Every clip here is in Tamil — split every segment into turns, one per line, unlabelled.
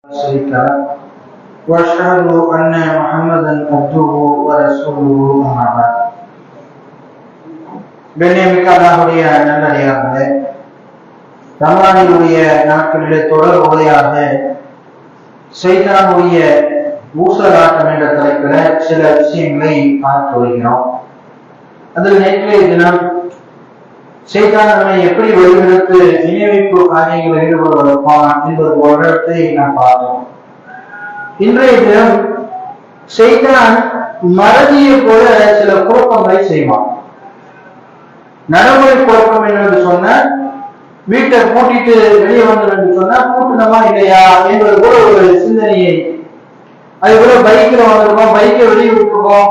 شريك له واشهد ان محمدا عبده ورسوله اما بعد கண்ணியமிக்க அல்லாஹ்வுடைய நல்லடியார்களே, ரமலானுடைய நாட்களிலே தொடர் உரையாக ஷைத்தானுடைய ஊசலாட்டம் என்ற தலைப்பில சில விஷயங்களை பார்த்து வருகிறோம். அதில் நேற்றைய தினம் ஷைத்தான் நம்மை எப்படி வழிநடத்து இணைவைப்பு காரியங்களில் ஈடுபடுவதற்கான என்பது போன்றதை நாம் பார்த்தோம். இன்றைய தினம் ஷைத்தான் மறதியை போல சில குழப்பங்களை செய்வான். நடைமுறை குழப்பம் என்று சொன்ன வீட்டை பூட்டிட்டு வெளியே வந்தோம் என்று சொன்னா பூட்டினமா இல்லையா என்பது போல ஒரு சிந்தனையை, அது போல பைக்ல வந்திருக்கோம், பைக்கை வெளியே விட்டுருக்கோம்,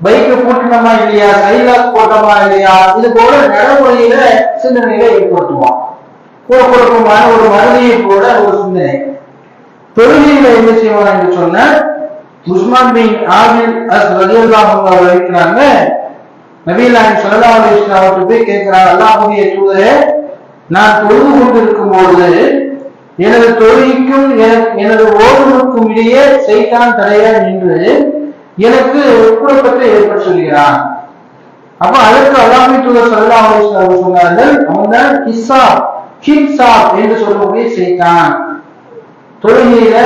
பைக்கை பூட்டினமா இல்லையா, சைலாக் போட்டோமா இல்லையா, இது போல நடைமுறையில சிந்தனைகளை ஏற்படுத்துவான். குழப்பமான ஒரு மறதியை போல ஒரு சிந்தனை. தொழுகையில என்ன செய்வான் என்று சொன்ன உஸ்மான் பின் ஆபில் அஸ் ரலியல்லாஹு அன்ஹு இருக்கிறாங்க. நபிகள் நாயகம் ஸல்லல்லாஹு அலைஹி வஸல்லம் அவர்கள் போய் கேட்கிறார், அல்லாஹ்வுடைய தூதரே, நான் தொழுது கொண்டிருக்கும் பொழுது எனது தொழுகைக்கும் எனது ஓதுவதற்கும் இடையே ஷைத்தான் தடையா நின்று எனக்கு குழப்பத்தை ஏற்பட சொல்கிறான். அப்ப அதற்கு அல்லாஹ்வுடைய தூதர் ஸல்லல்லாஹு அலைஹி வஸல்லம் சொன்னார்கள், அவன்தான் ஹிஸ்ஸாப் என்று சொல்லக்கூடிய ஷைத்தான். தொழுகையில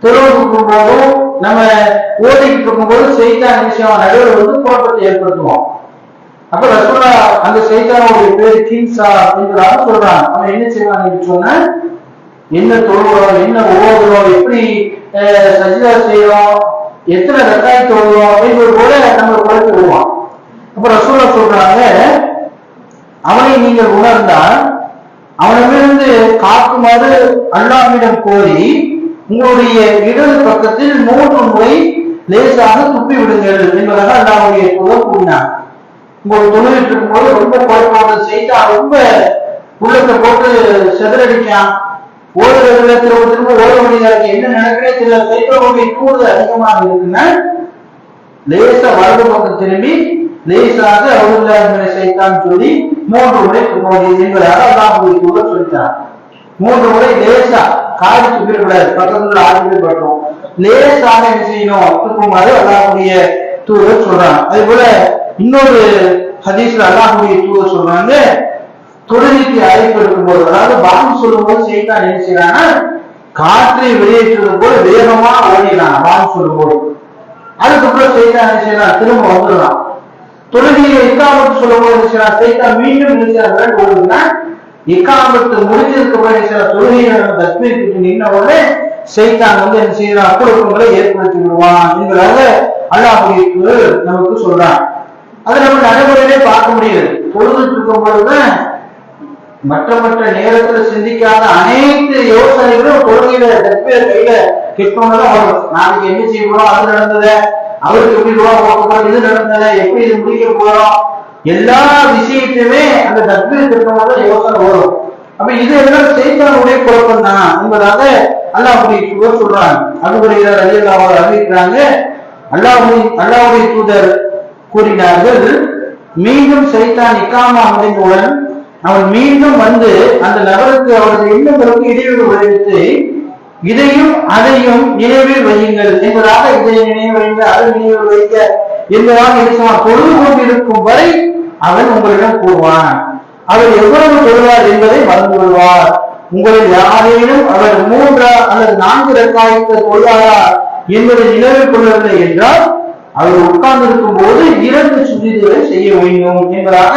தொழுவதற்கும் போதும் நம்ம ஓதிக்கிட்டு இருக்கும் போது ஷைத்தான் விஷயம் நடுவில் வந்து குழப்பத்தை ஏற்படுத்துவோம். அப்ப ரசூலா அந்த ஷைத்தானுடைய பேரு கின்சா என்றாக சொல்றான். அவன் என்ன செய்வான் சொன்னா, என்ன தொழுகிறோம், என்ன ஓதுறோம், எப்படி சஜ்தா செய்யறோம், எத்தனை ரக்காய் தொழுகிறோம் என்பது போல நம்ம குழப்பி விடுவான். அப்ப ரசூலா சொல்றாங்க, அவனை நீங்கள் உணர்ந்தால் அவனிடமிருந்து காக்குமாறு அல்லாஹ்விடம் கோரி உங்களுடைய இடது பக்கத்தில் 3 முறை லேசாக துப்பி விடுங்கள் என்பதாக அல்லாஹ்வுடைய தூதர் கூறினார். உங்களுக்கு தொழுவிட்டு இருக்கும் போது ரொம்ப குழப்பம் செய்தா ரொம்ப உள்ளத்தை போட்டு செதறடிக்கான், ஓடுறதுல திரும்ப ஓட வேண்டியதா இருக்கு, என்ன நடக்கிறே தெரியல, சைத்தானுடைய கூடுதல் அதிகமாக இருக்குன்னா லேசா வலது பக்கம் திரும்பி லேசாக அவர்கள் சைத்தான் சொல்லி 3 முறை துப்ப வேண்டியது என்பதாக அல்லாஹ்வுடைய தூதர் சொல்லிட்டார். 3 முறை லேசா காடு துப்பிடக்கூடாது, பக்கத்துல ஆடுகள் பட்டோம், லேசாக என்ன செய்யணும் துப்புமாறு அல்லாஹ்வுடைய தூதர் சொல்றாங்க. அதே போல இன்னொரு ஹதீஸ்ல அல்லாஹ்வுடைய தூதர் சொல்றாங்க, தொழுகைக்கு அழைப்பு எடுக்கும் போது, அதாவது பாங்கு சொல்லும் போது ஷைத்தான் என்ன செய்யறான்னா காற்றை வெளியேற்றுவது போல வேகமா ஓடிடலாம். பாங்கு சொல்லும் போது அதுக்கப்புறம் ஷைத்தான் என்ன செய்யலாம், திரும்ப வந்துடலாம். தொழுகையை இக்காமத்து சொல்லும் போது என்ன செய்யலாம், ஷைத்தான் மீண்டும் நினைச்சாங்க ஓடுதுன்னா இக்காமத்து முடிஞ்சதுக்கு அப்புறம் தொழுகையை தக்பீர் நின்ன உடனே ஷைத்தான் வந்து என்ன செய்யறான், குழப்பங்களை ஏற்படுத்தி விடுவான் என்பதாக அல்லாஹ்வுடைய தூதர் நமக்கு சொல்றான். அதை நம்ம நடைமுறையிலே பார்க்க முடியாது. பொழுதுட்டு இருக்கும் பொழுதுதான் மற்ற நேரத்துல சிந்திக்காத அனைத்து யோசனைகளும் தொழுகையில தக்பீர் கையில கேட்கணும்தான் வரும். நாளைக்கு என்ன செய்ய போறோம், அது நடந்தது, அவருக்கு எப்படி போறோம், இது நடந்தது, எப்படி இது முடிக்க போறோம், எல்லா விஷயத்தையுமே அந்த தக்பீர் கேட்கணும் யோசனை வரும். அப்ப இது எல்லாம் ஷைத்தானுடைய குழப்பம் தான் என்பதாக அல்லாஹ்வுடைய தூதர் சொல்றாங்க. அபூஹுரைரா ரலியல்லாஹு அன்ஹு அறிவிக்கிறாங்க, அல்லாஹ்வுடைய தூதர் கூறினார்கள், மீண்டும் ஷைத்தான் இக்காமா முடிந்தவுடன் அவன் மீண்டும் வந்து அந்த நபருக்கு அவரது எண்ணங்களுக்கு இடையூறு விளைவித்து இதையும் அதையும் நினைவில் வையுங்கள் என்பதாக, இதை நினைவு வைங்க, அதை நினைவு வைக்க என்பதாக இருக்கலாம். தொழுது கொண்டிருக்கும் வரை அவன் உங்களிடம் கூறுவான், அவர் எவ்வளவு தொழுவார் என்பதை மறந்து கொள்வார். உங்களில் யாரேனும் அவர் 3 அல்லது 4 ரக்காயத்தை தொழுவாரா என்பதை நினைவில் கொள்ளவில்லை என்றால் அவர் உட்கார்ந்து இருக்கும் போது 2 சுஜூதுகளை செய்ய வேண்டும் என்பதாக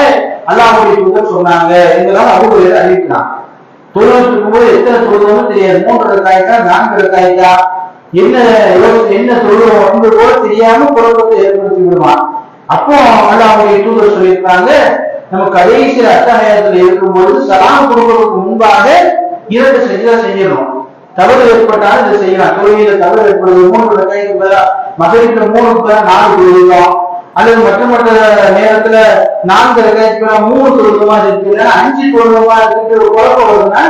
அல்லாஹ்வுடைய தூதர் சொன்னாங்க என்பதாக அபூஹுரைரா அறிவிக்கிறான். தொழுவிட்டு இருக்கும்போது எத்தனை தொழுவோம்னு தெரியாது, 3 ரக்காயத்தா 4 ரக்காயத்தா, என்ன தொழுவோம் என்பது போல தெரியாம குழப்பத்தை ஏற்படுத்தி விடுவான். அப்போ அல்லாஹ்வுடைய தூதர் சொல்லியிருக்காங்க, நம்ம கடைசி அத்தஹியாத்துல இருக்கும்போது சலாம் கொடுப்பதற்கு முன்பாக 2 சஜ்தா செய்யணும். தவறு ஏற்பட்டாலும் இதை செய்யலாம். தொழுகையில தவறு ஏற்படுது, 3 ரக்காயத்துக்கு பதிலா மகரிப்ல 3க்கு பதிலா 4 தொழுகிறோம், அல்லது மற்ற நேரத்துல 4 ரக்காயத்துக்கு பதிலா 3 தொழுகமா இருக்கு, 5 தொழுகமா இருக்கு, ஒரு குழப்பம் வருதுன்னா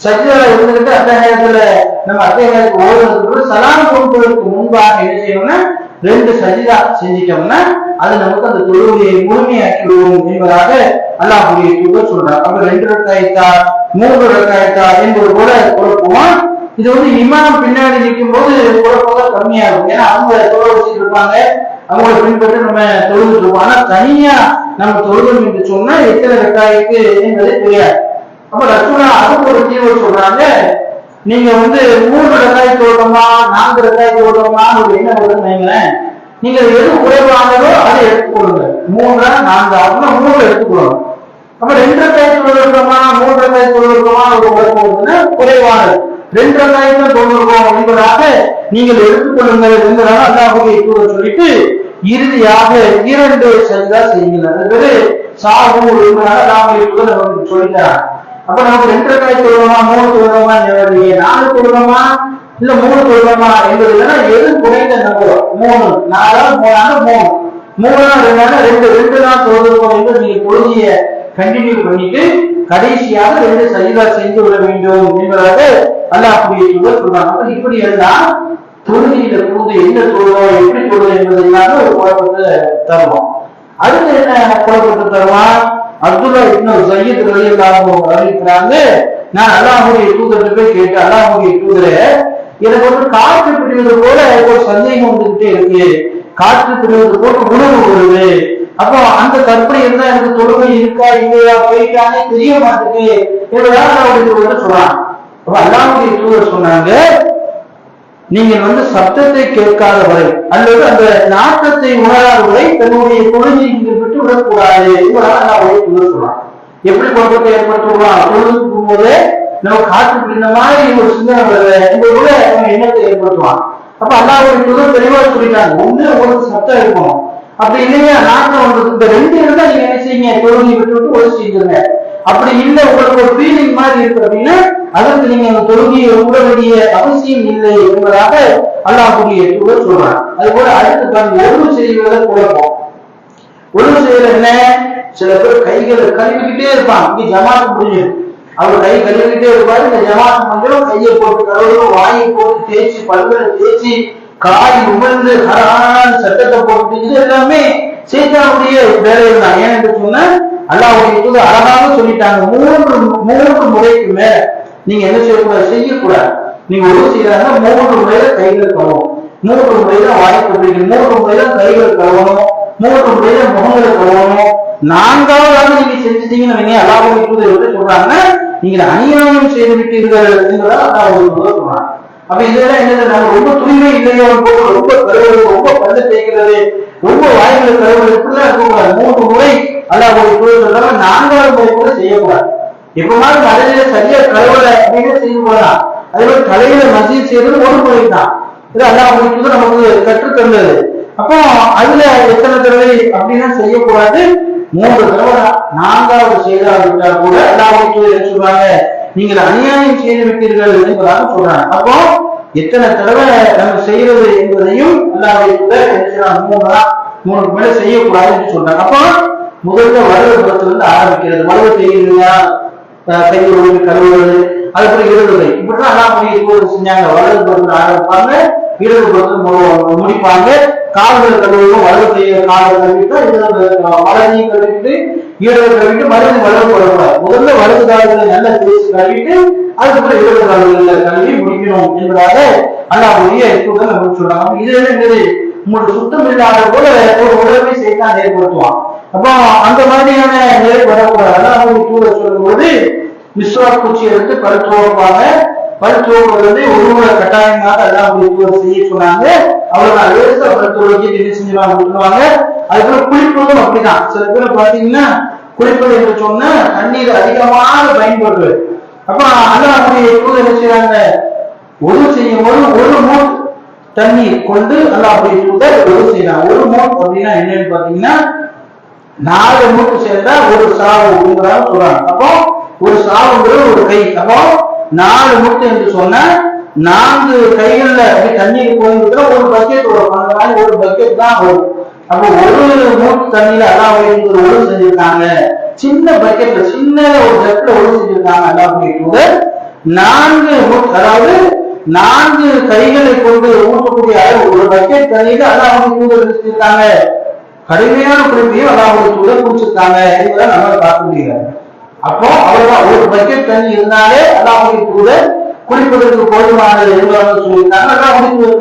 சஜ்தால இருந்துகிட்டு அத்தஹியாத்துல நம்ம அத்தஹியாத்துக்கு ஓடுறதுக்கு சலாம் கொடுப்பதற்கு முன்பாக என்ன செய்யணும்னா 2 சஜ்தா செஞ்சிட்டோம்னா அது நமக்கு அந்த தொழுகையை முழுமையாக்கி விடுவோம் என்பதாக அல்லாஹ்வுடைய தூதர் சொல்றார். அப்ப 2 ரக்காயத்தா 3 ரக்காயத்தா என்பது போல குழப்பமா இது வந்து இமாம் பின்னாடி நிற்கும் போது குழப்பங்கள் கம்மியாகும். ஏன்னா அவங்க தொலை வச்சுட்டு இருப்பாங்க, அவங்களை பின்பற்றி நம்ம தொழுதுட்டு இருப்போம். ஆனா தனியா நம்ம தொழுதோம் என்று சொன்னா எத்தனை ரெக்காயத்து என்பது தெரியாது. அப்ப ரசூலா அதுக்கு ஒரு தீர்வு சொல்றாங்க, நீங்க வந்து 3 ரெக்காய் தொழுதோமா 4 ரெக்காய் தொழுதோமா ஒரு என்ன வருதுன்னு நீங்க எது குறைவானதோ அதை எடுத்துக்கொள்ளுங்க. 3 4 அப்படின்னா 3 எடுத்துக்கொள்ளுங்க. அப்ப 2 ரெக்காய் தொழுதோமா 3 ரெக்காய் தொழுதோமா ஒரு குறைவானதுன்னா குறைவானது 2 ரெக்காய் தான் தொழுதோம் என்பதாக நீங்கள் எடுத்துக்கொள்ளுங்கள் என்பதாக அல்லாஹ்வுடைய தூதர் சொல்லிட்டு இறுதியாக 2 சஜ்தா செய்யுங்கள். அது சாஹு என்பதாக அல்லாஹ்வுடைய தூதர் நமக்கு சொல்லிட்டார். அப்ப நமக்கு 2 ரெக்காய் தொழுதோமா 3 தொழுதோமா 4 தொழுதோமா இல்ல 3 தொழுதோமா என்பது இல்லைன்னா எது குறைந்த நம்பர் 3 4 3 2 தான் தொழுதோம் என்று நீங்க தொழுதிய கண்டினியூ பண்ணிட்டு கடைசியாக 2 சஜ்தா செஞ்சு விட வேண்டும் என்பதாக அல்லாஹ்வுடைய தூதர் சொல்றாங்க. இப்படி எல்லாம் தொழுகையில புகுந்து என்ன தொழுவோம் எப்படி தொழுவோம் என்பது இல்லாத ஒரு குழப்பத்தை தருவோம். அடுத்து என்ன குழப்பத்தை தருவான்? அப்துல்லா இப்னு ஸையத் ரலியல்லாஹு அன்ஹு அறிவிக்கிறாங்க, நான் அல்லாஹ்வுடைய தூதர்கிட்ட போய் கேட்டேன், அல்லாஹ்வுடைய தூதரே எனக்கு வந்து காற்று பிடிவது போல ஒரு சந்தேகம் வந்துகிட்டே இருக்கு, காற்று பிடிவது போல உணவு வருது, அப்போ அந்த கற்பனை இருந்தா எனக்கு தொழுகை இருக்கா இல்லையா போயிட்டானே தெரிய மாட்டேங்குது என்பதாக அல்லாஹ்வுடைய தூதர் சொல்றான். அப்ப அல்லாஹ்வுடைய தூதர் சொன்னாங்க, நீங்கள் வந்து சப்தத்தை கேட்காத வரை அல்லது அந்த நாட்டத்தை உணராத வரை தன்னுடைய தொழுகை இங்கு விட்டு விடக்கூடாது என்பதாக அல்லாஹ்வுடைய தூதர் சொல்றான். எப்படி குழப்பத்தை ஏற்படுத்துவான்? தொழுது போகும்போது நம்ம காற்று பிடிந்த மாதிரி ஒரு சிந்தனை வருது என்பதோட எண்ணத்தை ஏற்படுத்துவான். அப்ப அல்லாஹ்வுடைய தூதர் தெளிவாக சொல்லிட்டாங்க, ஒண்ணு உங்களுக்கு சத்தம் இருக்கணும், அப்படி இல்லையா நாட்டம் உங்களுக்கு இந்த 2 இருந்தா நீங்க என்ன செய்யுங்க, தொழுகை விட்டு விட்டு ஒழு செஞ்சுருங்க. அப்படி இல்லை உங்களுக்கு ஒரு ஃபீலிங் மாதிரி இருக்கு அப்படின்னா அதற்கு நீங்க அந்த தொழுகையை விட வேண்டிய அவசியம் இல்லை என்பதாக அல்லாஹ்வுடைய தூதர் சொல்றாங்க. அது போல அடுத்து ஒழுங்கு செய்வதை குழப்பம். ஒழுங்கு செய்யற என்ன, சில பேர் கைகளை கழுவிக்கிட்டே இருப்பாங்க. இங்க ஜமாத் முடியும், அவர் கை கழுவிக்கிட்டே இருப்பாரு, இந்த ஜமாத் முடியும் கையை போட்டு கழுவணும், வாயை போட்டு தேய்ச்சி பல்களை தேய்ச்சி காய் உமிழ்ந்து ஹரான் சட்டத்தை போட்டு இது எல்லாமே சைத்தானுடைய வேலைகள் தான். ஏன் என்று சொன்னா அல்லாஹ்வுடைய தூதர் அழகாக சொல்லிட்டாங்க, 3 முறைக்கு மேல நீங்க என்ன செய்யக்கூடாது, செய்யக்கூடாது. நீங்க ஒரு செய்யறாங்க 3 முறையில கைகள் கழுவணும், 3 முறையில வாய்ப்பு பிடிக்கணும், 3 முறையில கைகள் கழுவணும், 3 முறையில முகங்களை கழுவணும். 4வது நீங்க செஞ்சுட்டீங்கன்னு அல்லாஹ்வுடைய தூதர் எப்படி சொல்றாங்க, நீங்க அநியாயம் செய்து விட்டீர்கள் என்பதாக அல்லாஹ்வுடைய தூதர் சொல்றாங்க. அப்ப இதெல்லாம் என்னது, நம்ம ரொம்ப தூய்மை இல்லையோ, ரொம்ப கழுவுறது, ரொம்ப பல்ல தேய்க்கிறது, ரொம்ப வாய்களை கழுவுறது இப்படிலாம் இருக்கக்கூடாது. 3 முறை அல்லாஹ்வுடைய தூதர் சொல்றாங்க, 4வது முறை கூட செய்யக்கூடாது. எப்பமாவது மலையில சரியா கழுவல அப்படின்னு செய்து போகலாம். அதே மாதிரி தலையில மசீத் செய்யறது 1 முறை தான். இது அல்லாஹ்வுடைய தூதர் நமக்கு கற்றுத் தந்தது. அப்போ அதுல எத்தனை தடவை அப்படின்னா செய்யக்கூடாது, 3 தடவை. 4வது செய்தாவிட்டால் கூட அல்லாஹ்வுடைய தூதர் என்ன சொல்றாங்க, நீங்கள் அநியாயம் செய்து விட்டீர்கள் என்பதாக சொல்றாங்க. அப்போ எத்தனை தடவை நம்ம செய்யறது என்பதையும் அல்லாஹ்வுடைய தூதர் என்ன செய்யறாங்க, 3 மேல செய்யக்கூடாது என்று சொல்றாங்க. அப்போ முதல்ல வலது புறத்திலிருந்து ஆரம்பிக்கிறது. வலது செய்யறீங்களா, கையில் ஒழுங்கு கழுவுறது, அதுக்கப்புறம் இடது கை, இப்படிதான் அல்லாஹ்வுடைய தூதர் செஞ்சாங்க. வலது புறத்தில் ஆரம்பிப்பாங்க, இடது புறத்தில் முடிப்பாங்க. கால்கள் கழுவுவோம், வலது கையை காலை கழுவிட்டு வலதையும் கழுவிட்டு இடது கழுவிட்டு மறுபடியும் வலது கழுவுறாரு. முதல்ல வலது கால்களை நல்லா தேய்ச்சி கழுவிட்டு அதுக்கப்புறம் இடது கால்களை கழுவி முடிக்கணும் என்பதாக அல்லாஹ்வுடைய தூதர் நமக்கு சொல்றாங்க. இது என்னது, உங்களுக்கு சுத்தம் இல்லாத போல ஒரு உடலை செய்தான் ஏற்படுத்துவான். அப்போ அந்த மாதிரியான நிலை வரக்கூடாது. அல்லாஹ்வுடைய தூதர் சொல்லும்போது மிஸ்வாக் குச்சி எடுத்து பல் துவப்பாங்க. பல் துவப்பது ஒரு முறை கட்டாயமாக அல்லாஹ்வுடைய தூதர் செய்ய சொன்னாங்க. அவ்வளவு லேசா பல் துவக்கி என்ன செஞ்சுவாங்க விட்டுருவாங்க. அதுக்கப்புறம் குளிப்பதும் அப்படிதான். சில பேர் பாத்தீங்கன்னா குளிப்பது என்று சொன்னா தண்ணீர் அதிகமாக பயன்படுறது. அப்ப அல்லாஹ்வுடைய தூதர் என்ன செய்யறாங்க, ஒது செய்யும் போது 1 மூட் தண்ணீர் கொண்டு அல்லாஹ்வுடைய தூதர் ஒது செய்யறாங்க. 1 மூட் அப்படின்னா என்னன்னு பாத்தீங்கன்னா 4 மூட்டு சேர்ந்தா 1 சாவு அப்படிங்கிறத சொல்றாங்க. அப்போ 1 சாவுங்கிறது 1 கை. அப்போ 4 மூட்டு என்று சொன்னா 4 கைகள்ல அப்படி தண்ணீர் போயிருந்தா 1 பக்கெட் வரும். அந்த மாதிரி 1 பக்கெட் தான் வரும். அப்போ 1 மூட்டு தண்ணியில அல்லாஹ்வுடைய தூதர் ஒது செஞ்சிருக்காங்க. சின்ன பக்கெட்ல சின்ன ஒரு ஜக்ல ஒது செஞ்சிருக்காங்க அல்லாஹ்வுடைய தூதர். 4 மூட்டு, அதாவது 4 கைகளை கொண்டு ஊற்றக்கூடிய 1 பக்கெட் தண்ணீர் அல்லாஹ்வுடைய தூதர் செஞ்சிருக்காங்க. கடுமையான குளிப்பையும் அல்லாஹ்வுடைய தூதர் குடிச்சிருக்காங்க என்பதை நம்ம பார்க்க முடியாது. அப்போ அவ்வளவுதான், 1 பக்கெட் தண்ணி இருந்தாலே அல்லாஹ்வுடைய தூதர் குடிப்பதற்கு போதுமானது என்பதாக சொல்லியிருக்காங்க.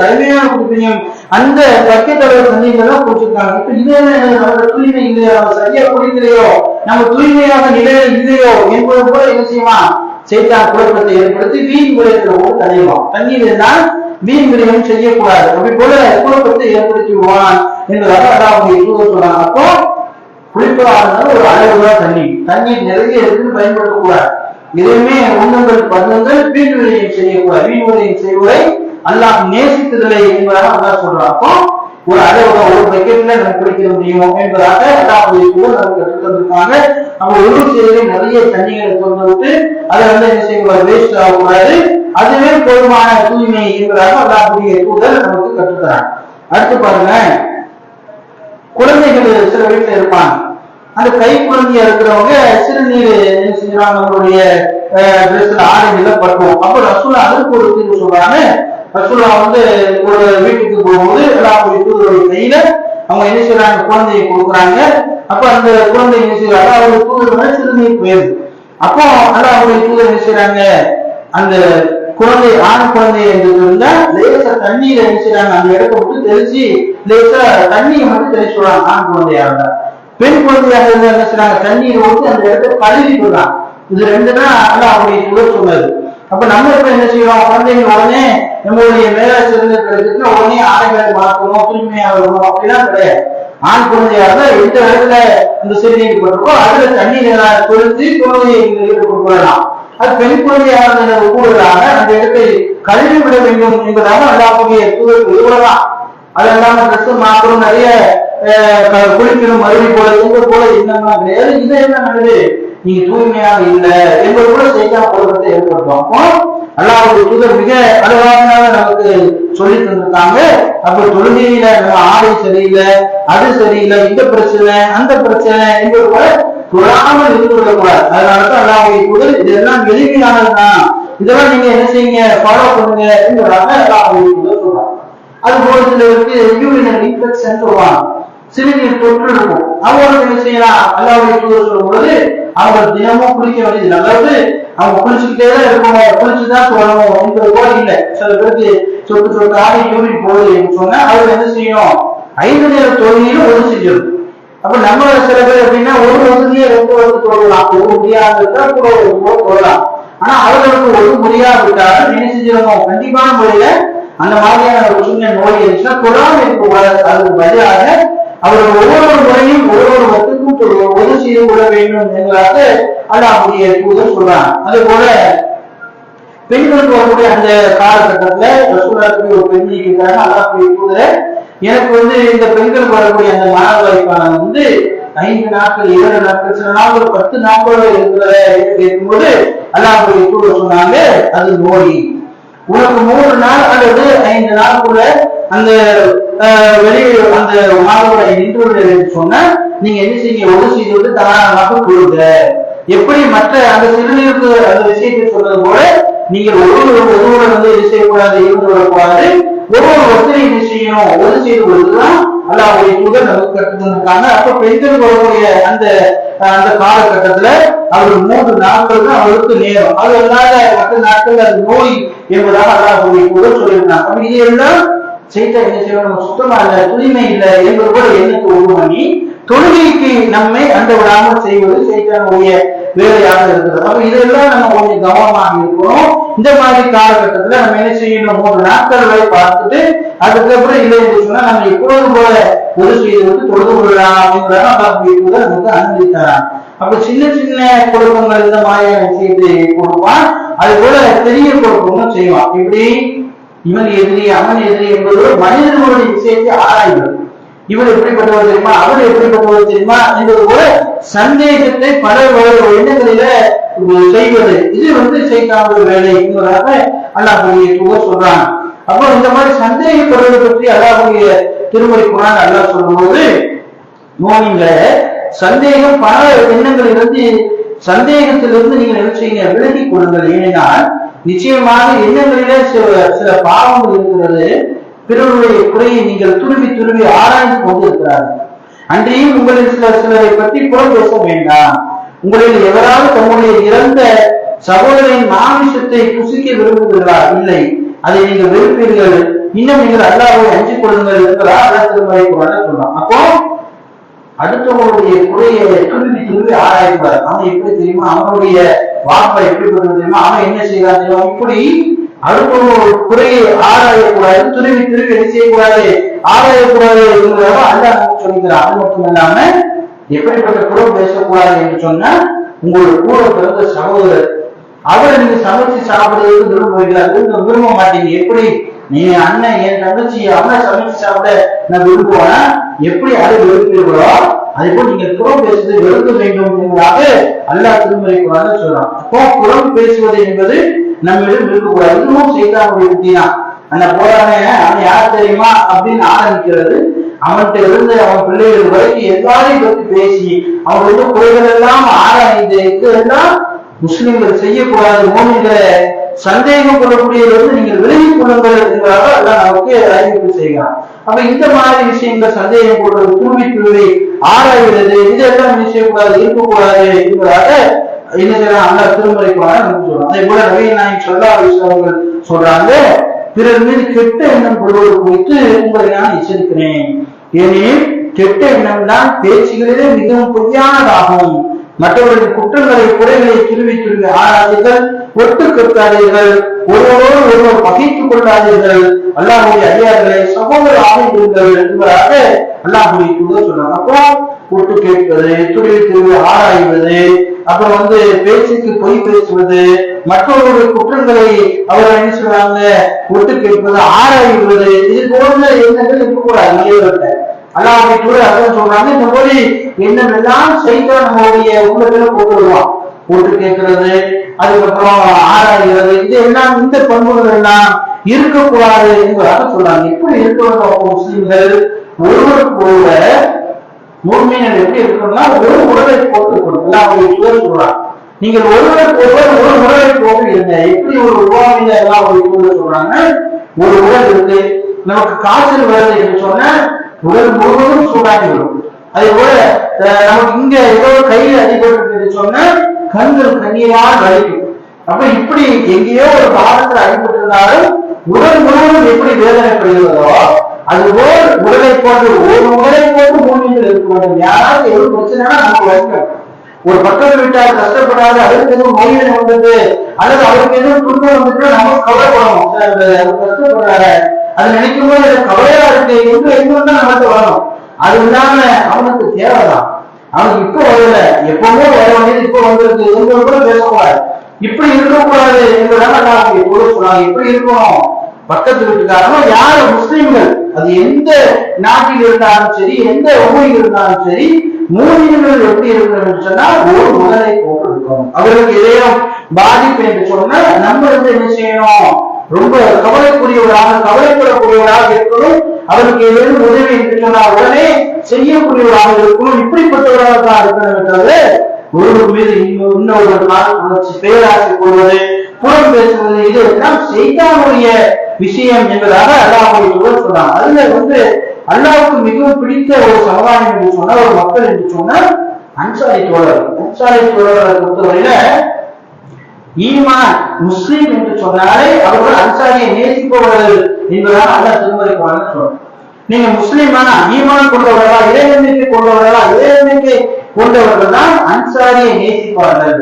கடுமையான குடிப்பையும் அந்த பக்கெட் தண்ணீர்கள் தான் குடிச்சிருக்காங்க. இப்ப இதே நம்ம தூய்மை இல்லையோ, நம்ம சரியா குடிக்கலையோ, நம்ம தூய்மையான நிலையில இல்லையோ என்பது போல என்ன செய்வான், சைத்தான் குழப்பத்தை ஏற்படுத்தி வீண் விளையத்துல போட்டு தடைவான். தண்ணீர் இருந்தால் வீண் விளையம் செய்யக்கூடாது, அப்படி போல குழப்பத்தை ஏற்படுத்தி விடுவான் என்பதாக அல்லாஹ்வுடைய தூதர் சொல்றாங்க. அப்போ குளிப்பதாக ஒரு அளவுதான் தண்ணீர் நிறைய எடுத்து பயன்படுத்தக்கூடாது. எதுவுமே உண்ணங்கள் பருவங்கள் வீண் விளையம் செய்யக்கூடாது. வீண் விளையம் செய்வதை அல்லாஹ் நேசித்ததில்லை என்பதாக அல்லாஹ் சொல்றான். அப்போ ஒரு அளவு ஒரு பக்கெட்ல நம்ம குடிக்க முடியும் என்பதாக அல்லாஹ்வுடைய தூதர் நமக்கு கற்றுத் தந்திருக்காங்க. நம்ம ஒரு செய்தி நிறைய தண்ணிகளை கொண்டு விட்டு அதை என்ன செய்யக்கூடாது, வேஸ்ட் ஆகக்கூடாது. அதுவே போதுமான தூய்மை என்பதாக அல்லாஹ்வுடைய தூதர் நமக்கு கற்றுத்தராங்க. அடுத்து பாருங்க, குழந்தைகள் சில வீட்டுல இருப்பாங்க. அந்த கை குழந்தையா இருக்கிறவங்க சிறுநீர் என்ன செஞ்சாங்க, நம்மளுடைய ட்ரெஸ்ல ஆடைகள்ல பட்டுவோம். அப்ப ரசூலா அதுக்கு ஒரு தீர்வு சொல்றாங்க. ரசூலா ஒரு வீட்டுக்கு போகும்போது அல்லாஹ்வுடைய தூதருடைய கையில அவங்க என்ன செய்யறாங்க, குழந்தையை கொடுக்குறாங்க. அப்ப அந்த குழந்தை என்ன செய்யறாங்க, அவருடைய தூதர் சிறுநீர் போயிருது. அப்போ அல்லாஹ்வுடைய தூதர் என்ன செய்யறாங்க, அந்த குழந்தை ஆண் குழந்தை என்று இருந்தா லேசா தண்ணீரை என்ன செய்யறாங்க, அந்த இடத்தை விட்டு தெளிச்சு லேசா தண்ணியை மட்டும் தெளிச்சு விடுறாங்க. ஆண் குழந்தையா இருந்தா. பெண் குழந்தையாக இருந்தா என்ன செய்யறாங்க, தண்ணீரை விட்டு அந்த இடத்தை கழுவி விடுறாங்க. இது ரெண்டு தான் அல்லாஹ்வுடைய தூதர் சொன்னது. அப்ப நம்ம இப்ப என்ன செய்யறோம், குழந்தைங்க உடனே நம்மளுடைய மேல சிறந்த கிடைக்குதுன்னா உடனே ஆடைகளை மாற்றணும், தூய்மையாக இருக்கணும் அப்படிலாம் கிடையாது. ஆண் குழந்தையா இருந்தா எந்த இடத்துல அந்த சிறுநீர் பட்டிருக்கோ அதுல தண்ணீர் தொழுத்து குழந்தையை கொடுக்கலாம். அது பெண் குழந்தையாக கூடுதலாக அந்த இடத்தை கழுவி விட வேண்டும் என்பதாக அல்லாஹ்வுடைய தூதர் இவ்வளவுதான். அது இல்லாம ட்ரெஸ் மாற்றணும், நிறைய குளிக்கணும், மறுபடி போல எங்க போல என்னன்னா கிடையாது. இது என்ன நடக்குது, நீங்க தூய்மையாக இல்லை என்பது கூட செய்தா குழப்பத்தை ஏற்படுத்தும். அப்போ அல்லாஹ்வுடைய தூதர் மிக அழகாக நமக்கு சொல்லி தந்திருக்காங்க. அப்ப தொழுகையில நம்ம ஆடை சரியில்லை, அது சரியில்லை, இந்த பிரச்சனை அந்த பிரச்சனை என்பது கூட தொழாமல் இருந்து விடக்கூடாது. அதனாலதான் அல்லாஹ்வுடைய தூதர் இதெல்லாம் எளிமையானதுதான், இதெல்லாம் நீங்க என்ன செய்யுங்க, ஃபாலோ பண்ணுங்க என்பதாக அல்லாஹ்வுடைய தூதர் சொல்றாங்க. அது போல சிலருக்கு யூரினரி இன்ஃபெக்ஷன் சொல்லுவாங்க, சிறுநீர் தொற்று இருக்கும். அவங்க என்ன செய்யலாம், அல்லாஹ்வுடைய தூதர் சொல்லும் பொழுது அவங்க தினமும் குளிக்க வேண்டியது, அதாவது அவங்க குளிச்சுக்கிட்டே தான் இருக்கணும், குளிச்சுதான் சொல்லணும் என்பது போல இல்லை. சில பேருக்கு சொட்டு சொட்டு ஆடி யூரின் போகுது சொன்னா அவங்க என்ன செய்யணும், 5 நேர தொழுகையிலும் ஒன்று செஞ்சிடும். அப்ப நம்ம சில பேர் எப்படின்னா ஒரு வசதியை 2 வருஷம் தொழலாம், ஒரு முடியாதுன்னா கூட ஒரு தொழலாம். ஆனா அவர்களுக்கு ஒரு முடியாவிட்டாலும் என்ன செஞ்சிடணும், கண்டிப்பான முறையில அந்த மாதிரியான ஒரு சின்ன நோய் இருந்துச்சுன்னா தொழாமல் இருக்கக்கூடாது. அதுக்கு பதிலாக அவர்கள் ஒவ்வொரு முறையும் ஒவ்வொரு வசதிக்கும் ஒது செய்து கொள்ள வேண்டும் என்பதாக அல்லாஹ்வுடைய தூதர் சொல்றாங்க. அதே போல பெண்களுக்கு வரக்கூடிய அந்த காலகட்டத்துல ரசூலுல்லாஹி ஒரு பெண்ணை கேட்கிறாங்க, அல்லாஹ்வுடைய தூதர் எனக்கு இந்த பெண்களுக்கு வரக்கூடிய அந்த மாதவிடாய்க்கான 5 நாட்கள் 7 நாட்கள் சில நாட்கள் 10 நாட்கள் இருக்கிறத கேட்கும்போது அல்லாஹ்வுடைய தூதர் சொன்னாங்க, அது நோய். உனக்கு 3 நாள் அல்லது 5 நாளுக்குள்ள அந்த வெளியே அந்த மாதவிடாய் நின்று சொன்னா நீங்க என்ன செய்ய, ஒரு செய்து தாராளமாக கொடுங்க. எப்படி மற்ற அந்த சிறுநீருக்கு அந்த விஷயத்தை சொல்றது போல நீங்கள் ஒருவர் என்ன செய்யக்கூடாது, இருந்து வரக்கூடாது. ஒவ்வொரு ஒருத்தரை என்ன செய்யணும், ஒரு செய்து கொடுத்துதான் அல்லாஹ்வுடைய தூதர் நமக்கு கற்றுத்தந்திருக்காங்க. அப்ப பெண்கள் வரக்கூடிய அந்த அந்த காலகட்டத்துல அவர்கள் 3 நாட்கள் தான் அவருக்கு நேரம், அது அல்லாத மற்ற நாட்கள் அது நோய் என்பதாக அல்லாஹ்வுடைய தூதர் சொல்லியிருக்காங்க. அப்ப இது எல்லாம் செய்த என்ன செய்யணும், சுத்தமா இல்லை, தூய்மை இல்லை என்பது போல எண்ணத்தை உண்டு பண்ணி தொழுகைக்கு நம்மை அந்த விடாமல் செய்வது செய்தனுடைய வேலையாக இருக்கிறது. அப்ப இதெல்லாம் நம்ம கொஞ்சம் கவனமாக இருக்கணும். இந்த மாதிரி காலகட்டத்துல நம்ம என்ன செய்யணும், 3 நாட்கள் வரை பார்த்துட்டு அதுக்கப்புறம் இல்லை என்று சொன்னா நம்ம எப்பொழுதும் போல ஒரு செய்து தொழுது கொள்ளலாம் என்பதாக நமக்கு அனுமதித்தாராம். அப்ப சின்ன சின்ன குழப்பங்கள் இந்த மாதிரியான விஷயத்தை கொடுப்பான். அது போல பெரிய குழப்பமும் செய்வான். இப்படி இவன் எதிரி அவன் எதிரி என்பது மனிதர்களுடைய விஷயத்தை ஆராய்வது. இவர் எப்படிப்பட்டவர் தெரியுமா, அவர் எப்படிப்பட்டவர் தெரியுமா என்பது போல சந்தேகத்தை பல எண்ணங்களில செய்வது, இது சைத்தானுடைய வேலை என்பதாக அல்லாஹ்வுடைய தூதர் சொல்றாங்க. அப்போ இந்த மாதிரி சந்தேகப்படுவதை பற்றி அல்லாஹ்வுடைய திருமறை குர்ஆன் அல்லாஹ் சொல்லும்போது மோனிங்கள சந்தேகம் பல எண்ணங்களிலிருந்து சந்தேகத்திலிருந்து நீங்கள் நினைச்சீங்க விலகிக் கொள்ளுங்கள். ஏனென்றால் நிச்சயமாக எண்ணங்களிலே சில பாவங்கள் இருக்கிறது, பிறருடைய குறையை நீங்கள் துருவி ஆராய்ந்து கொண்டிருக்கிறார்கள். அன்றையும் உங்களில் சிலரை பற்றி புறம் பேச வேண்டாம். உங்களில் எவராவது தம்முடைய இறந்த சகோதரின் மாமிசத்தை புசிக்க விரும்புகிறீர்களா? இல்லை, அதை நீங்கள் வெறுப்பீர்கள். இன்னும் நீங்கள் அல்லாஹ்வை அஞ்சிக் கொள்ளுங்கள் என்பதா அல்லாஹ் திருமறை குர்ஆன்ல சொல்றான். அப்போ அடுத்தவங்களுடைய குறையை துருவி துருவி ஆராயக்கூடாது. அவன் எப்படி தெரியுமா, அவனுடைய வாப்பை எப்படிப்பட்டது தெரியுமா, அவன் என்ன செய்யறான் தெரியுமா, இப்படி அடுத்தவங்க குறையை ஆராயக்கூடாது, துருவி துருவி என்ன செய்யக்கூடாது, ஆராயக்கூடாது என்பதாக அல்லாஹ் சொல்லிக்கிறான். அது மட்டும் இல்லாம எப்படிப்பட்ட குறை பேசக்கூடாது என்று சொன்னா, உங்களோட கூட பிறந்த சகோதரர் அவரை நீங்க சமைச்சு சாப்பிடுறதுக்கு விரும்புவீங்களா? விரும்ப மாட்டீங்க. எப்படி நீங்க அண்ணன் என் தங்கச்சி அவனை சமைச்சு சாப்பிட நான் விரும்புவேன், எப்படி அதை வெறுப்பீர்களோ அதே போல் நீங்கள் புறம் பேசுவதை வெறுக்க வேண்டும் என்பதாக அல்லாஹ் திருமறை குர்ஆன்ல சொல்றான். அப்போ புறம் பேசுவது என்பது நம்மிடம் இருக்கக்கூடாது. இன்னும் சைத்தானுடைய புத்தி தான். அந்த போறானே அவன் யார் தெரியுமா அப்படின்னு ஆரம்பிக்கிறது, அவன்கிட்ட இருந்து அவன் பிள்ளைகள் வரைக்கும் எல்லாரையும் பற்றி பேசி அவனுடைய குறைகள் எல்லாம் ஆராய்ந்து இதெல்லாம் முஸ்லிம்கள் செய்யக்கூடாது. மோமின்களை சந்தேகம் கொள்ளக்கூடியது நீங்கள் விலகிக் கொள்ளுங்கள் என்பதாக எல்லாம் நமக்கு அறிவிப்பு செய்கிறான். அப்ப இந்த மாதிரி விஷயங்கள் சந்தேகம் கொள்வது, துருவி துருவி ஆராய்கிறது, இதெல்லாம் செய்யக்கூடாது, இருக்கக்கூடாது என்பதாக என்ன செய்யலாம் அல்லாஹ் திருமறை குர்ஆன்ல நமக்கு சொல்றான். அதே போல நபிகள் நாயகம் ஸல்லல்லாஹு அலைஹி வஸல்லம் சொல்றாங்க, பிறர் மீது கெட்ட எண்ணம் கொள்வது குறித்து உங்களை நான் எச்சரிக்கிறேன். ஏனெனில் கெட்ட எண்ணம் தான் பேச்சுகளிலே மிகவும் பொய்யானதாகும். மற்றவர்களின் குற்றங்களை குறைகளை துருவி துருவி ஆராய்ந்தீர்கள், ஒட்டு கற்காதீர்கள், ஒருவரோடு ஒருவர் பகைத்துக் கொள்ளாதீர்கள், அல்லாஹ்வுடைய அடியார்களை சகோதர ஆகிவிடுங்கள் என்பதாக அல்லாஹ்வுடைய தூதர் சொன்னாங்க. அப்போ ஒட்டு கேட்பது, துருவி துருவி ஆராய்வது, அப்புறம் பேச்சுக்கு பொய் பேசுவது, மற்றவர்களுடைய குற்றங்களை அவர்கள் என்ன சொல்றாங்க ஒட்டு கேட்பது, ஆராய்வது, இது போன்ற எண்ணங்கள் இருக்கக்கூடாது. மனிதர்கள்ட்ட அல்லாஹ்வுடைய தூதர் அதான் சொல்றாங்க, இந்த மாதிரி எண்ணம் எல்லாம் சைத்தான் நம்மளுடைய உள்ளத்துல போட்டு வருவான். போட்டு கேட்கிறது, அதுக்கப்புறம் ஆராய்கிறது, இது எல்லாம் இந்த பண்புகள் எல்லாம் இருக்கக்கூடாது என்பதாக சொல்றாங்க. இப்படி இருக்க வேண்டும் முஸ்லிம்கள் ஒருவருக்கு ஒருவர் முழுமையினர் எப்படி இருக்கணும்னா ஒரு உடலை போட்டு கொடுக்கலாம். அவருடைய தூதர் சொல்றாங்க, நீங்கள் ஒருவருக்கு ஒருவர் ஒரு உடலை போட்டு இருங்க. எப்படி ஒரு உபாவில எல்லாம் அவருடைய தூதர் சொல்றாங்க, ஒரு உடல் இருக்கு, நமக்கு காய்ச்சல் வருது என்று சொன்ன உடல் முழுவதும் சூடாகி வரும். அதே போல நமக்கு இங்க ஏதோ கையில் அடிபட்டு சொன்ன கண்கள் கண்ணீரால் வலிக்கும். அப்ப இப்படி எங்கேயோ ஒரு பாகத்தில் அடிபட்டு இருந்தாலும் உடல் முழுவதும் எப்படி வேதனைப்படுகிறதோ அதுபோல் உடலை போன்று ஒரு உடலை போன்று மூலிகள் இருக்க வேண்டும். யாராவது எவ்வளவு பிரச்சனைனா நமக்கு வலிக்கும். ஒரு பக்கத்து வீட்டார் கஷ்டப்படாது, அவருக்கு எதுவும் நோய்கள் வந்தது அல்லது அவருக்கு எதுவும் துன்பம் வந்துட்டு நமக்கு கவலைப்படணும். கஷ்டப்படுறாரு, அது நினைக்கும் போது எனக்கு கவலையா இருக்கு என்று எங்க நமக்கு வரணும். அது இல்லாம அவனுக்கு தேவைதான், அவனுக்கு இப்ப வரல, எப்பவுமே வர வேண்டியது இப்ப வந்திருக்கு என்பது கூட பேசக்கூடாது. இப்படி இருக்கக்கூடாது என்பதால நான் எப்போது சொன்னாங்க. இப்படி இருக்கணும். பக்கத்து வீட்டுக்காரங்க யாரு முஸ்லிம்கள், அது எந்த நாட்டில் இருந்தாலும் சரி, எந்த ஊரில் இருந்தாலும் சரி, மூலிகள் எப்படி இருக்கணும் என்று சொன்னா ஒரு முதலை போட்டு இருக்கணும். அவர்களுக்கு எதையும் பாதிப்பு என்று சொன்னா நம்ம என்ன செய்யணும், ரொம்ப கவலைப்படக்கூடியவராக இருக்கணும். அவருக்கு ஏதேனும் உதவி என்று சொன்னால் உடனே செய்யக்கூடியவராக இருக்கணும். இப்படிப்பட்டவராக தான் இருக்கணும் என்றது ஒருவர் மீது இன்னொரு பேராசை கொள்வது, புறம் பேசுவது, இது எல்லாம் சைத்தானுடைய விஷயம் என்பதாக அல்லாஹ்வுடைய தூதர் சொன்னாங்க. அதுல அல்லாஹ்வுக்கு மிகவும் பிடித்த ஒரு சமுதாயம் என்று சொன்னா, ஒரு மக்கள் என்று சொன்னால் அன்சாரி தோழர். அன்சாரி தோழர்களை பொறுத்தவரையில ஈமான் முஸ்லிம் என்று சொன்னாலே அவர்கள் அன்சாரியை நேசிப்பவர்கள் என்பதாக அல்லாஹ் திருமறை குர்ஆன்ல சொல்றார். நீங்க முஸ்லிமானா ஈமான் கொண்டவர்களா, இறைநம்பிக்கை கொண்டவர்களா, இறைநம்பிக்கை கொண்டவர்கள் தான் அன்சாரியை நேசிப்பார்கள்.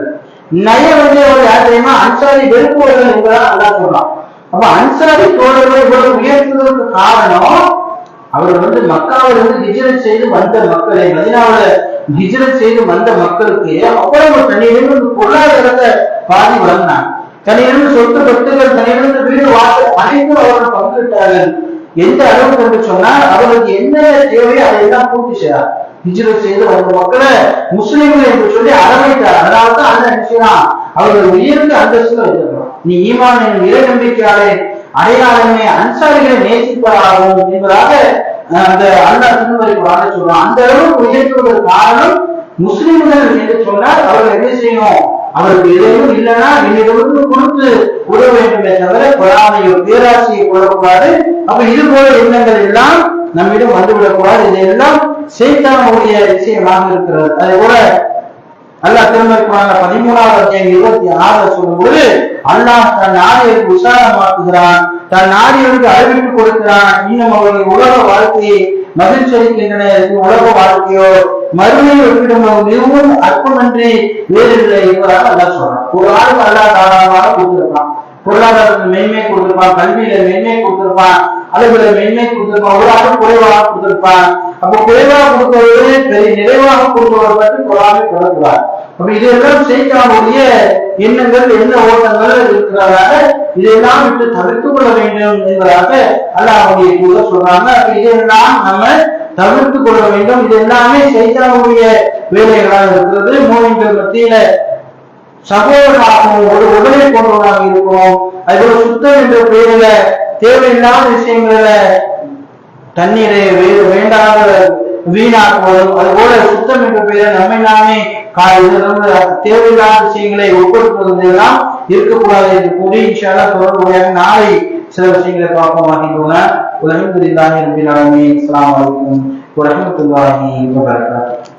அவர்கள் யார் தெரியுமா, அன்சாரி வெறுப்பவர்கள் என்பதாக அல்லாஹ் சொல்றான். அப்ப அன்சாரி தோழர்களை உயர்த்துவதற்கு காரணம் அவர் மக்காவிலிருந்து ஹிஜ்ரத் செய்து வந்த மக்களை, மதீனாவுல ஹிஜ்ரத் செய்து வந்த மக்களுக்கு அவ்வளவு தனியிலிருந்து பொருளாதாரத்தை பாதி வழங்கினாங்க. தனியிலிருந்து சொத்து பத்துகள், தனியிலிருந்து வீடு வாசல் அனைத்தும் அவர்கள் பங்கிட்டார்கள். எந்த அளவுக்கு என்று சொன்னால் அவர்களுக்கு என்ன தேவையோ அதையெல்லாம் பூர்த்தி செய்தார். ஹிஜ்ரத் செய்து வந்த மக்களை முஸ்லிம்கள் என்று சொல்லி அரவணைத்தார். அதனால்தான் அந்த நிச்சயம் அவர்கள் உயர்ந்த அந்தஸ்துல வைத்திருக்கிறார். நீ ஈமான் இறை நம்பிக்கையாளே அடையாளமே அன்சாரிகளை நேசிப்பதாகும் என்பதாக அந்த அல்லாஹ் திருமறை குர்ஆன்ல சொல்றான். அந்த அளவுக்கு உயர்த்துவதற்கு காரணம் முஸ்லிம்கள் என்று சொன்னால் அவர்கள் என்ன செய்யணும், அவருக்கு எதுவும் இல்லைன்னா என்னிடமிருந்து கொடுத்து உதவ வேண்டுமே தவிர பொறாமையோ பேராசையை கொள்ளக்கூடாது. அப்ப இது போல எண்ணங்கள் எல்லாம் நம்மிடம் வந்துவிடக்கூடாது. இதெல்லாம் சைத்தானுடைய விஷயமாக இருக்கிறது. அதே போல அல்லாஹ் திருமறை குர்ஆன்ல 13வது அத்தியாயம் 26 சொல்லும்போது அல்லாஹ் தன் நாடியருக்கு உற்சாகமாக்குகிறான், தன் நாடியருக்கு அறிவிப்பு கொடுக்கிறான். இன்னும் அவர்கள் உலக வாழ்க்கையை மகிழ்ச்சி அளிக்கின்றன. உலக வாழ்க்கையோ மறுமையை ஒப்பிடும்போது மிகவும் அற்பமின்றி வேறில்லை என்பதாக அல்லாஹ் சொல்றான். ஒரு ஆளுக்கு அல்லாஹ் தாராளமாக கொடுத்திருப்பான், பொருளாதாரத்தில் மேன்மை கொடுத்திருப்பான், கல்வியில மேன்மை கொடுத்திருப்பான், அளவுல மேன்மை கொடுத்திருப்பான், ஒரு ஆள் குறைவாக கொடுத்திருப்பான். அப்ப குறைவாக கொடுப்பவரு பெரிய நிறைவாக கொடுப்பவர் பற்றி குரானை தொடர்கிறார். அப்ப இதெல்லாம் செய்தாவுடைய எண்ணங்கள் என்ன ஓட்டங்கள் இருக்கிறதாக இதெல்லாம் விட்டு தவிர்த்து கொள்ள வேண்டும் என்பதாக அல்லாஹ்வுடைய தூதர் சொல்றாங்க. அப்ப இதெல்லாம் நம்ம தவிர்த்து கொள்ள வேண்டும். இது எல்லாமே செய்தாவுடைய வேலைகளாக இருக்கிறது. மூமின்கள் மத்தியில சகோதரமாகவும் ஒரு உடலை கொண்டவராக இருக்கிறோம். அதுபோல சுத்தம் என்ற பெயரில தேவையில்லாத விஷயங்கள தண்ணீரை வேண்டாத வீணாக்குவதும், அதுபோல சுத்தம் என்ற பெயரில் நம்மை நாமே தேவையில்லாத விஷயங்களை ஒப்படுத்துவதும் எல்லாம் இருக்கக்கூடாது என்று கூறி இன்ஷா அல்லாஹ் தொடர்புடையாக நாளை சில விஷயங்களை பார்ப்போம். உலகம் தெரிந்தாங்க. அஸ்ஸலாமு அலைக்கும் வரஹ்மத்துல்லாஹி வபரகாத்துஹு.